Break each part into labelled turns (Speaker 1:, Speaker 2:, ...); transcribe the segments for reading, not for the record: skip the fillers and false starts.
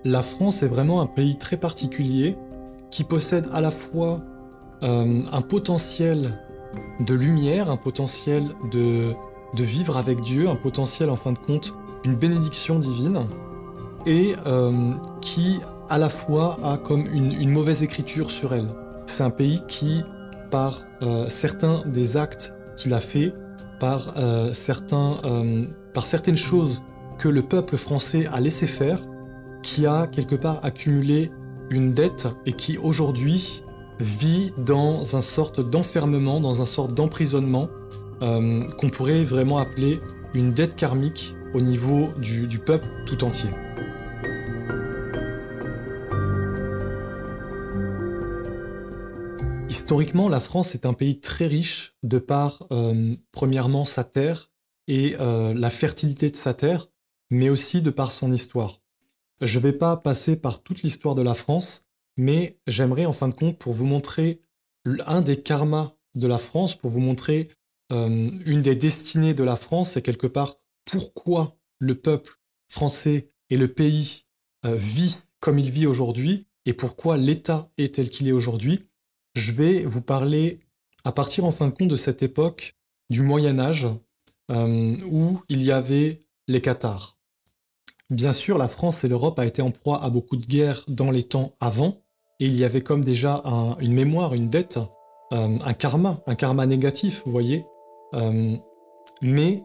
Speaker 1: la France est vraiment un pays très particulier qui possède à la fois un potentiel de lumière, un potentiel de vivre avec Dieu, un potentiel en fin de compte, une bénédiction divine, et qui à la fois a comme une mauvaise écriture sur elle. C'est un pays qui, par certains des actes qu'il a fait, par certaines choses que le peuple français a laissé faire, qui a quelque part accumulé une dette et qui aujourd'hui vit dans un sorte d'enfermement, dans un sorte d'emprisonnement qu'on pourrait vraiment appeler une dette karmique au niveau du peuple tout entier. Historiquement, la France est un pays très riche de par, premièrement, sa terre et la fertilité de sa terre, mais aussi de par son histoire. Je ne vais pas passer par toute l'histoire de la France, mais j'aimerais en fin de compte, pour vous montrer un des karmas de la France, pour vous montrer une des destinées de la France, et quelque part pourquoi le peuple français et le pays vit comme il vit aujourd'hui, et pourquoi l'État est tel qu'il est aujourd'hui. Je vais vous parler, à partir en fin de compte de cette époque du Moyen-Âge, où il y avait les Cathares. Bien sûr, la France et l'Europe a été en proie à beaucoup de guerres dans les temps avant, et il y avait comme déjà une mémoire, une dette, un karma négatif, vous voyez. Mais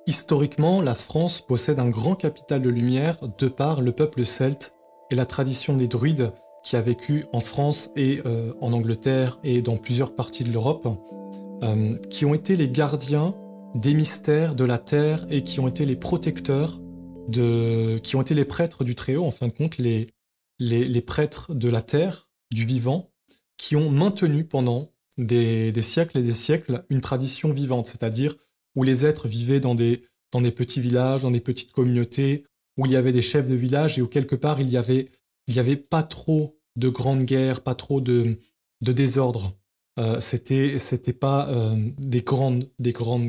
Speaker 1: historiquement, la France possède un grand capital de lumière de par le peuple celte et la tradition des druides qui a vécu en France et en Angleterre et dans plusieurs parties de l'Europe, qui ont été les gardiens des mystères de la terre et qui ont été les protecteurs qui ont été les prêtres du Très-Haut, en fin de compte, les prêtres de la terre, du vivant, qui ont maintenu pendant des siècles et des siècles une tradition vivante, c'est-à-dire où les êtres vivaient dans des petits villages, dans des petites communautés, où il y avait des chefs de village et où quelque part il y avait pas trop de grandes guerres, pas trop de désordre. C'était pas des grandes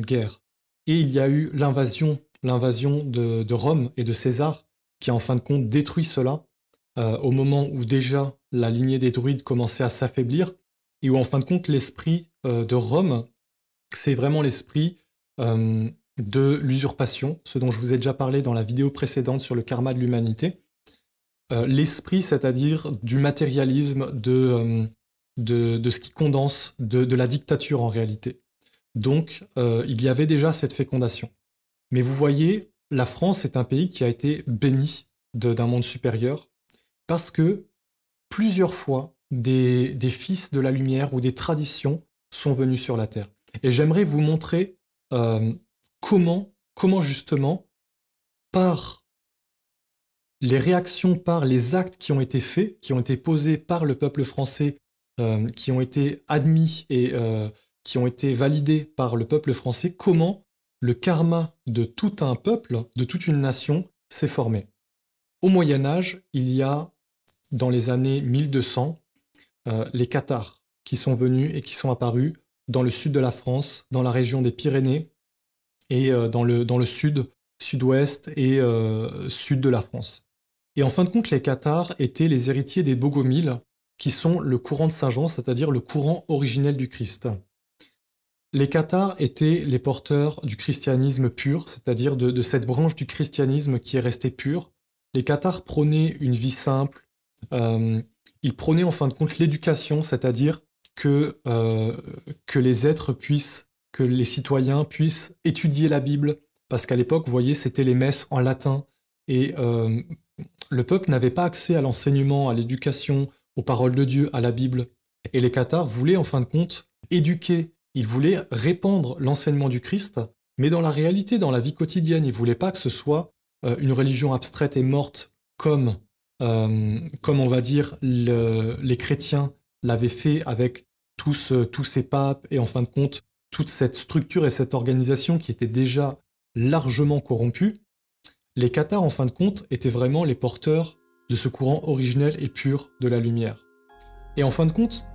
Speaker 1: guerres. Et il y a eu l'invasion de Rome et de César qui a en fin de compte détruit cela au moment où déjà la lignée des druides commençait à s'affaiblir et où en fin de compte l'esprit de Rome, c'est vraiment l'esprit de l'usurpation, ce dont je vous ai déjà parlé dans la vidéo précédente sur le karma de l'humanité. L'esprit, c'est-à-dire du matérialisme, de ce qui condense, de la dictature en réalité. Donc, il y avait déjà cette fécondation. Mais vous voyez, la France est un pays qui a été béni d'un monde supérieur parce que plusieurs fois, des fils de la lumière ou des traditions sont venus sur la terre. Et j'aimerais vous montrer comment justement, par les réactions, par les actes qui ont été faits, qui ont été posés par le peuple français, qui ont été admis et qui ont été validés par le peuple français, comment le karma de tout un peuple, de toute une nation, s'est formé. Au Moyen-Âge, il y a, dans les années 1200, les Cathares qui sont venus et qui sont apparus dans le sud de la France, dans la région des Pyrénées et dans le sud-ouest et sud de la France. Et en fin de compte, les Cathares étaient les héritiers des Bogomiles, qui sont le courant de Saint-Jean, c'est-à-dire le courant originel du Christ. Les Cathares étaient les porteurs du christianisme pur, c'est-à-dire de cette branche du christianisme qui est restée pure. Les Cathares prônaient une vie simple, ils prônaient en fin de compte l'éducation, c'est-à-dire que les êtres puissent, que les citoyens puissent étudier la Bible, parce qu'à l'époque, vous voyez, c'était les messes en latin, et le peuple n'avait pas accès à l'enseignement, à l'éducation, aux paroles de Dieu, à la Bible. Et les Cathares voulaient en fin de compte éduquer, ils voulaient répandre l'enseignement du Christ, mais dans la réalité, dans la vie quotidienne, ils ne voulaient pas que ce soit une religion abstraite et morte comme on va dire les chrétiens l'avaient fait avec tous ces papes et en fin de compte toute cette structure et cette organisation qui était déjà largement corrompue. Les Cathares en fin de compte étaient vraiment les porteurs de ce courant originel et pur de la lumière. Et en fin de compte,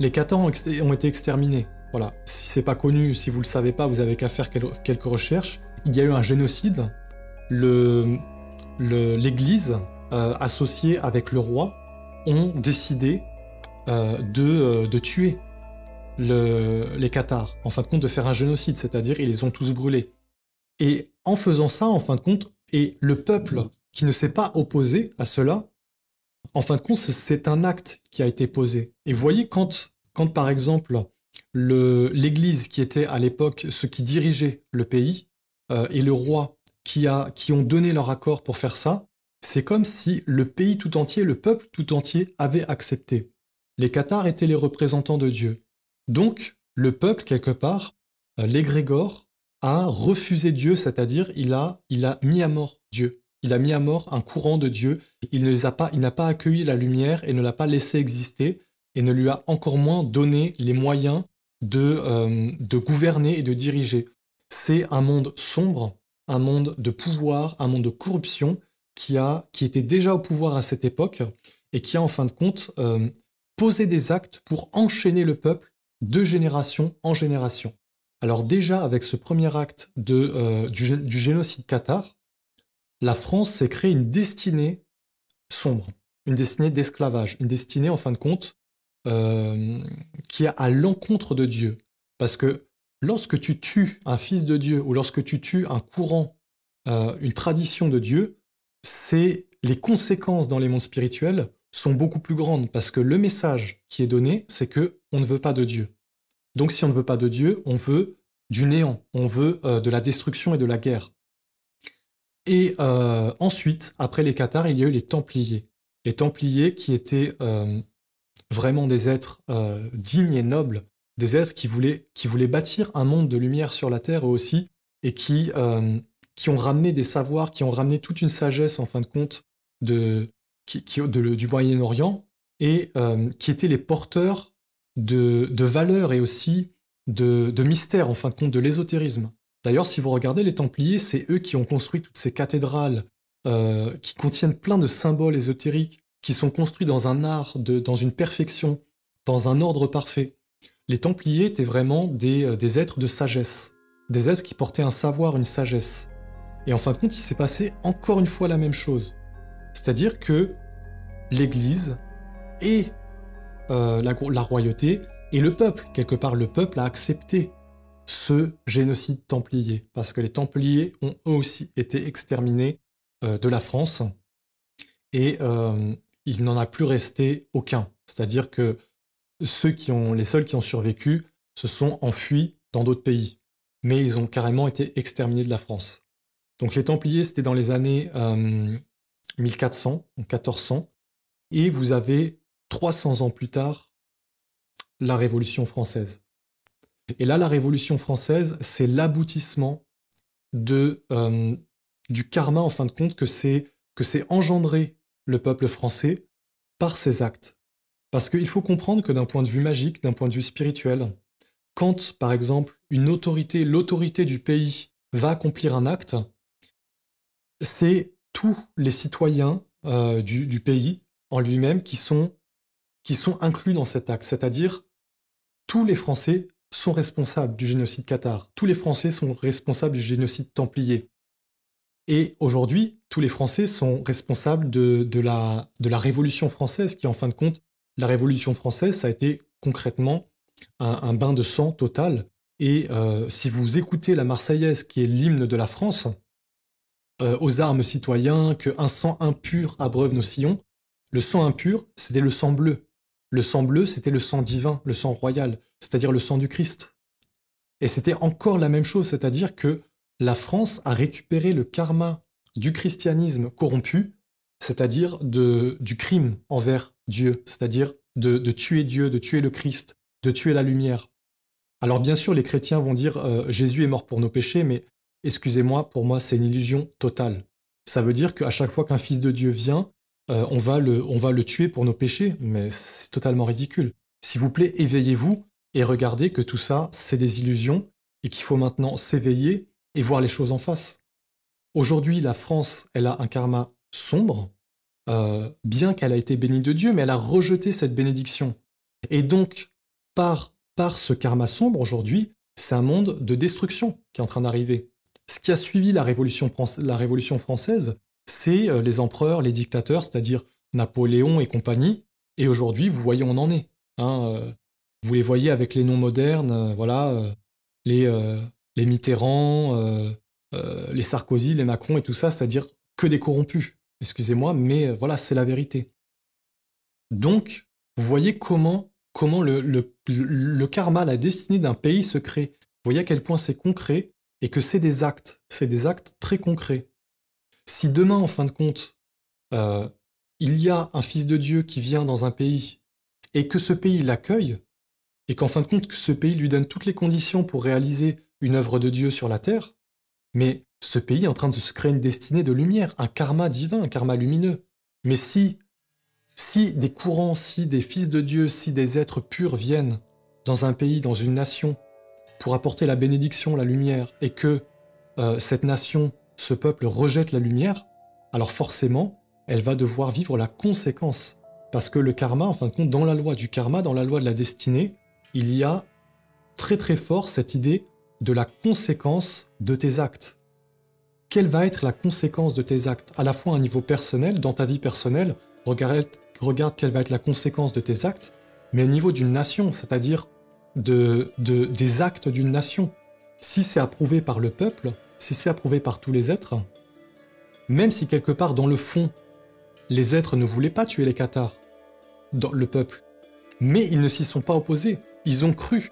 Speaker 1: les Cathares ont été exterminés. Voilà, si c'est pas connu, si vous le savez pas, vous avez qu'à faire quelques recherches. Il y a eu un génocide. L'Église associés avec le roi, ont décidé de tuer les Cathares, en fin de compte de faire un génocide, c'est-à-dire ils les ont tous brûlés. Et en faisant ça, en fin de compte, et le peuple qui ne s'est pas opposé à cela, en fin de compte, c'est un acte qui a été posé. Et vous voyez, quand par exemple, l'Église qui était à l'époque ceux qui dirigeaient le pays, et le roi qui ont donné leur accord pour faire ça, c'est comme si le pays tout entier, le peuple tout entier avait accepté. Les Cathares étaient les représentants de Dieu. Donc, le peuple, quelque part, l'égrégore, a refusé Dieu, c'est-à-dire il a mis à mort Dieu. Il a mis à mort un courant de Dieu. Il n'a pas accueilli la lumière et ne l'a pas laissé exister et ne lui a encore moins donné les moyens de gouverner et de diriger. C'est un monde sombre, un monde de pouvoir, un monde de corruption qui était déjà au pouvoir à cette époque et qui a en fin de compte posé des actes pour enchaîner le peuple de génération en génération. Alors déjà, avec ce premier acte du génocide cathare, la France s'est créée une destinée sombre, une destinée d'esclavage, une destinée en fin de compte qui est à l'encontre de Dieu. Parce que lorsque tu tues un fils de Dieu ou lorsque tu tues un courant, une tradition de Dieu, les conséquences dans les mondes spirituels sont beaucoup plus grandes parce que le message qui est donné, c'est que on ne veut pas de Dieu. Donc si on ne veut pas de Dieu, on veut du néant, on veut de la destruction et de la guerre. Et ensuite, après les Cathares, il y a eu les Templiers. Les Templiers qui étaient vraiment des êtres dignes et nobles, des êtres qui voulaient bâtir un monde de lumière sur la terre eux aussi, et qui ont ramené des savoirs, qui ont ramené toute une sagesse en fin de compte du Moyen-Orient, et qui étaient les porteurs de valeurs et aussi de mystères, en fin de compte, de l'ésotérisme. D'ailleurs, si vous regardez les Templiers, c'est eux qui ont construit toutes ces cathédrales qui contiennent plein de symboles ésotériques, qui sont construits dans un art, dans une perfection, dans un ordre parfait. Les Templiers étaient vraiment des êtres de sagesse, des êtres qui portaient un savoir, une sagesse. Et en fin de compte, il s'est passé encore une fois la même chose. C'est-à-dire que l'Église et la royauté et le peuple, quelque part le peuple a accepté ce génocide templier, parce que les Templiers ont eux aussi été exterminés de la France, et il n'en a plus resté aucun. C'est-à-dire que les seuls qui ont survécu se sont enfuis dans d'autres pays, mais ils ont carrément été exterminés de la France. Donc les Templiers, c'était dans les années 1400, 1400, et vous avez 300 ans plus tard la Révolution française. Et là, la Révolution française, c'est l'aboutissement du karma, en fin de compte, que c'est engendré le peuple français par ses actes. Parce qu'il faut comprendre que d'un point de vue magique, d'un point de vue spirituel, quand, par exemple, l'autorité du pays va accomplir un acte, c'est tous les citoyens du pays en lui-même qui sont inclus dans cet acte. C'est-à-dire, tous les Français sont responsables du génocide cathare. Tous les Français sont responsables du génocide templier. Et aujourd'hui, tous les Français sont responsables de la Révolution française, qui en fin de compte, la Révolution française, ça a été concrètement un bain de sang total. Et si vous écoutez la Marseillaise, qui est l'hymne de la France, aux armes citoyens, qu'un sang impur abreuve nos sillons, le sang impur, c'était le sang bleu. Le sang bleu, c'était le sang divin, le sang royal, c'est-à-dire le sang du Christ. Et c'était encore la même chose, c'est-à-dire que la France a récupéré le karma du christianisme corrompu, c'est-à-dire du crime envers Dieu, c'est-à-dire de tuer Dieu, de tuer le Christ, de tuer la lumière. Alors bien sûr, les chrétiens vont dire Jésus est mort pour nos péchés, mais excusez-moi, pour moi, c'est une illusion totale. Ça veut dire qu'à chaque fois qu'un fils de Dieu vient, on va le tuer pour nos péchés, mais c'est totalement ridicule. S'il vous plaît, éveillez-vous et regardez que tout ça, c'est des illusions et qu'il faut maintenant s'éveiller et voir les choses en face. Aujourd'hui, la France, elle a un karma sombre, bien qu'elle a été bénie de Dieu, mais elle a rejeté cette bénédiction. Et donc, par ce karma sombre, aujourd'hui, c'est un monde de destruction qui est en train d'arriver. Ce qui a suivi la Révolution française, c'est les empereurs, les dictateurs, c'est-à-dire Napoléon et compagnie. Et aujourd'hui, vous voyez, on en est. Hein, vous les voyez avec les noms modernes, voilà, les, euh, les Mitterrand, les Sarkozy, les Macron et tout ça, c'est-à-dire que des corrompus. Excusez-moi, mais voilà, c'est la vérité. Donc, vous voyez comment le karma, la destinée d'un pays se crée. Vous voyez à quel point c'est concret et que c'est des actes très concrets. Si demain, en fin de compte, euh, il y a un fils de Dieu qui vient dans un pays et que ce pays l'accueille, et qu'en fin de compte, que ce pays lui donne toutes les conditions pour réaliser une œuvre de Dieu sur la terre, mais ce pays est en train de se créer une destinée de lumière, un karma divin, un karma lumineux. Mais si des courants, si des fils de Dieu, si des êtres purs viennent dans un pays, dans une nation, pour apporter la bénédiction, la lumière, et que cette nation, ce peuple rejette la lumière, alors forcément, elle va devoir vivre la conséquence. Parce que le karma, en fin de compte, dans la loi du karma, dans la loi de la destinée, il y a très très fort cette idée de la conséquence de tes actes. Quelle va être la conséquence de tes actes, à la fois à un niveau personnel, dans ta vie personnelle, regarde quelle va être la conséquence de tes actes, mais au niveau d'une nation, c'est-à-dire des actes d'une nation. Si c'est approuvé par le peuple, si c'est approuvé par tous les êtres, même si quelque part dans le fond, les êtres ne voulaient pas tuer les Cathares, dans le peuple, mais ils ne s'y sont pas opposés, ils ont cru.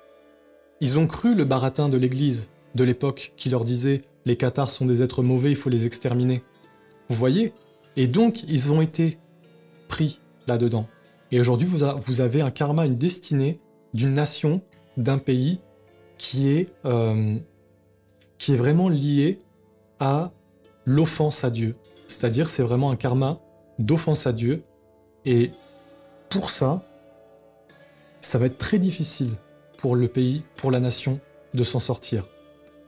Speaker 1: Ils ont cru le baratin de l'église de l'époque qui leur disait « les Cathares sont des êtres mauvais, il faut les exterminer ». Vous voyez? Et donc, ils ont été pris là-dedans. Et aujourd'hui, vous avez un karma, une destinée d'une nation, d'un pays qui est vraiment lié à l'offense à Dieu. C'est-à-dire, c'est vraiment un karma d'offense à Dieu. Et pour ça, ça va être très difficile pour le pays, pour la nation, de s'en sortir.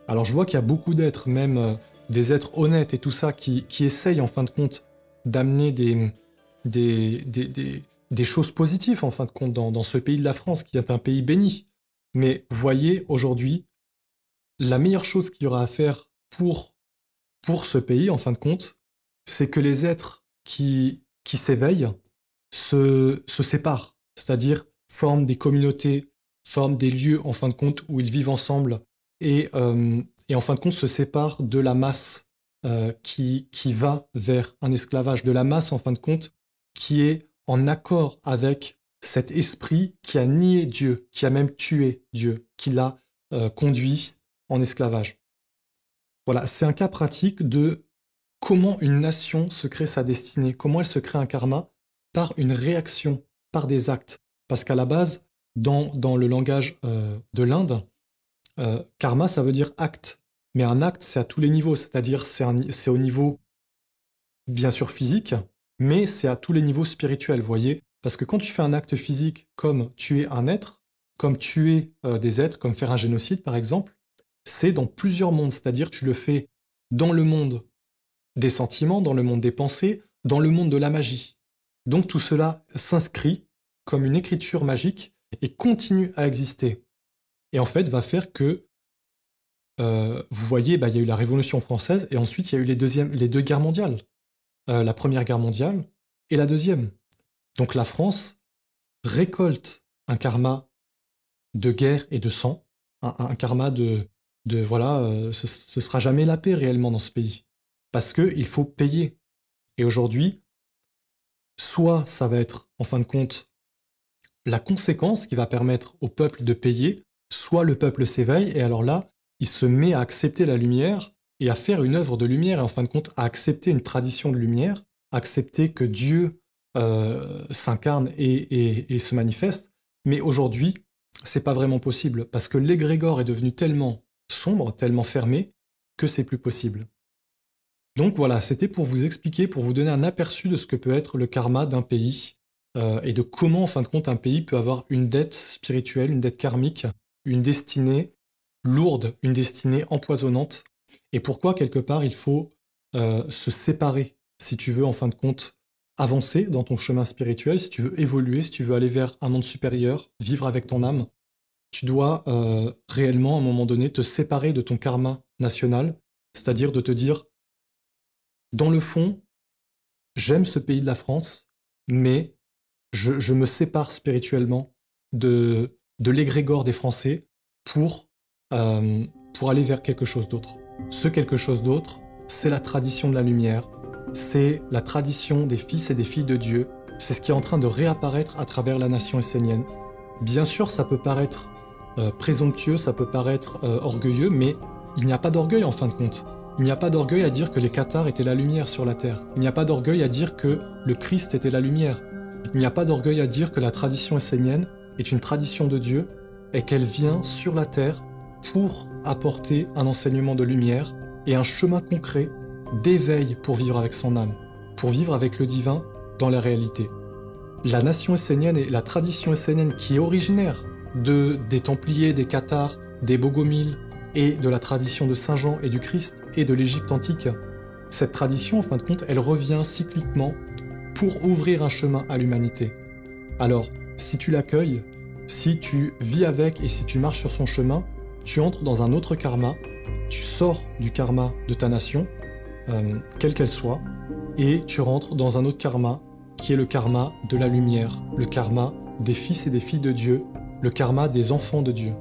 Speaker 1: Alors je vois qu'il y a beaucoup d'êtres, même des êtres honnêtes et tout ça, qui essayent en fin de compte d'amener des choses positives en fin de compte dans ce pays de la France, qui est un pays béni. Mais voyez, aujourd'hui, la meilleure chose qu'il y aura à faire pour ce pays, en fin de compte, c'est que les êtres qui s'éveillent se séparent, c'est-à-dire forment des communautés, forment des lieux, en fin de compte, où ils vivent ensemble et en fin de compte se séparent de la masse qui va vers un esclavage, de la masse, en fin de compte, qui est en accord avec cet esprit qui a nié Dieu, qui a même tué Dieu, qui l'a conduit en esclavage. Voilà, c'est un cas pratique de comment une nation se crée sa destinée, comment elle se crée un karma par une réaction, par des actes. Parce qu'à la base, dans le langage de l'Inde, karma, ça veut dire acte. Mais un acte, c'est à tous les niveaux, c'est-à-dire c'est au niveau, bien sûr, physique, mais c'est à tous les niveaux spirituels, vous voyez. Parce que quand tu fais un acte physique comme tuer un être, comme tuer des êtres, comme faire un génocide, par exemple, c'est dans plusieurs mondes, c'est-à-dire tu le fais dans le monde des sentiments, dans le monde des pensées, dans le monde de la magie. Donc tout cela s'inscrit comme une écriture magique et continue à exister. Et en fait, va faire que, vous voyez, il y a eu la Révolution française et ensuite il y a eu les deux guerres mondiales. La Première Guerre mondiale et la Deuxième. Donc la France récolte un karma de guerre et de sang, un karma de voilà, ce sera jamais la paix réellement dans ce pays. Parce qu'il faut payer. Et aujourd'hui, soit ça va être, en fin de compte, la conséquence qui va permettre au peuple de payer, soit le peuple s'éveille, et alors là, il se met à accepter la lumière et à faire une œuvre de lumière, et en fin de compte, à accepter une tradition de lumière, accepter que Dieu s'incarne et se manifeste. Mais aujourd'hui, c'est pas vraiment possible, parce que l'égrégore est devenu tellement sombre, tellement fermé, que c'est plus possible. Donc voilà, c'était pour vous expliquer, pour vous donner un aperçu de ce que peut être le karma d'un pays et de comment, en fin de compte, un pays peut avoir une dette spirituelle, une dette karmique, une destinée lourde, une destinée empoisonnante, et pourquoi, quelque part, il faut se séparer, si tu veux, en fin de compte, avancer dans ton chemin spirituel, si tu veux évoluer, si tu veux aller vers un monde supérieur, vivre avec ton âme, tu dois réellement, à un moment donné, te séparer de ton karma national, c'est-à-dire de te dire, dans le fond, j'aime ce pays de la France, mais je me sépare spirituellement de l'égrégore des Français pour aller vers quelque chose d'autre. Ce quelque chose d'autre, c'est la tradition de la lumière, c'est la tradition des fils et des filles de Dieu, c'est ce qui est en train de réapparaître à travers la nation essénienne. Bien sûr, ça peut paraître présomptueux, ça peut paraître orgueilleux, mais il n'y a pas d'orgueil en fin de compte. Il n'y a pas d'orgueil à dire que les Cathares étaient la lumière sur la terre. Il n'y a pas d'orgueil à dire que le Christ était la lumière. Il n'y a pas d'orgueil à dire que la tradition essénienne est une tradition de Dieu et qu'elle vient sur la terre pour apporter un enseignement de lumière et un chemin concret d'éveil pour vivre avec son âme, pour vivre avec le divin dans la réalité. La nation essénienne et la tradition essénienne qui est originaire des Templiers, des Cathares, des Bogomiles et de la tradition de Saint Jean et du Christ et de l'Égypte antique, cette tradition, en fin de compte, elle revient cycliquement pour ouvrir un chemin à l'humanité. Alors, si tu l'accueilles, si tu vis avec et si tu marches sur son chemin, tu entres dans un autre karma, tu sors du karma de ta nation, quelle qu'elle soit, et tu rentres dans un autre karma qui est le karma de la lumière, le karma des fils et des filles de Dieu, le karma des enfants de Dieu.